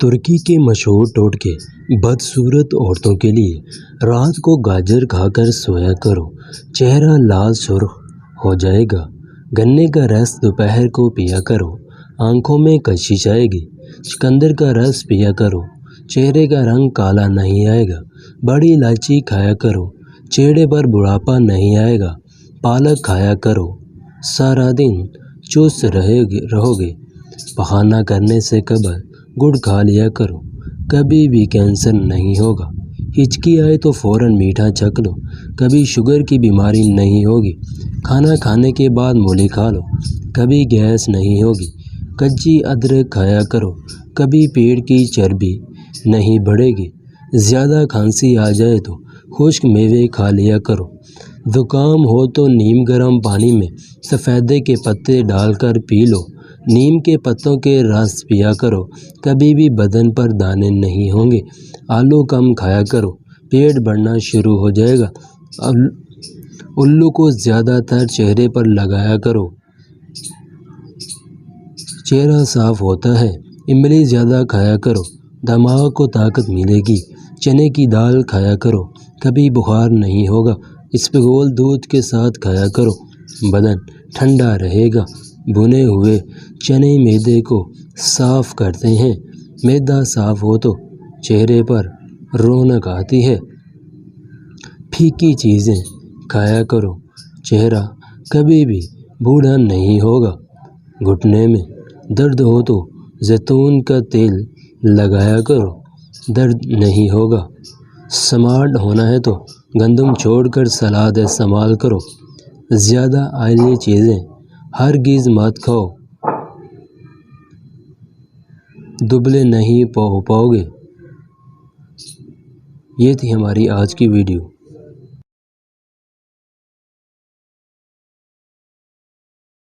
ترکی کے مشہور ٹوٹکے بدصورت عورتوں کے لیے: رات کو گاجر کھا کر سویا کرو، چہرہ لال سرخ ہو جائے گا۔ گنے کا رس دوپہر کو پیا کرو، آنکھوں میں کشش آئے گی۔ چقندر کا رس پیا کرو، چہرے کا رنگ کالا نہیں آئے گا۔ بڑی الائچی کھایا کرو، چہرے پر بڑھاپا نہیں آئے گا۔ پالک کھایا کرو، سارا دن چست رہو گے۔ پخانہ کرنے سے قبل گڑ کھا لیا کرو، کبھی بھی کینسر نہیں ہوگا۔ ہچکی آئے تو فوراً میٹھا چکھ لو، کبھی شوگر کی بیماری نہیں ہوگی۔ کھانا کھانے کے بعد مولی کھا لو، کبھی گیس نہیں ہوگی۔ کچی ادرک کھایا کرو، کبھی پیٹ کی چربی نہیں بڑھے گی۔ زیادہ کھانسی آ جائے تو خشک میوے کھا لیا کرو۔ زکام ہو تو نیم گرم پانی میں سفیدے کے پتے ڈال کر پی لو۔ نیم کے پتوں کے رس پیا کرو، کبھی بھی بدن پر دانے نہیں ہوں گے۔ آلو کم کھایا کرو، پیٹ بڑھنا شروع ہو جائے گا۔ الو کو زیادہ تر چہرے پر لگایا کرو، چہرہ صاف ہوتا ہے۔ املی زیادہ کھایا کرو، دماغ کو طاقت ملے گی۔ چنے کی دال کھایا کرو، کبھی بخار نہیں ہوگا۔ اسبگول دودھ کے ساتھ کھایا کرو، بدن ٹھنڈا رہے گا۔ بھنے ہوئے چنے معدے کو صاف کرتے ہیں۔ معدہ صاف ہو تو چہرے پر رونق آتی ہے۔ پھیکی چیزیں کھایا کرو، چہرہ کبھی بھی بوڑھا نہیں ہوگا۔ گھٹنے میں درد ہو تو زیتون کا تیل لگایا کرو، درد نہیں ہوگا۔ سمارٹ ہونا ہے تو گندم چھوڑ کر سلاد استعمال کرو۔ زیادہ آئلی چیزیں ہرگز مت کھاؤ، دبلے نہیں ہو پاؤ گے۔ یہ تھی ہماری آج کی ویڈیو۔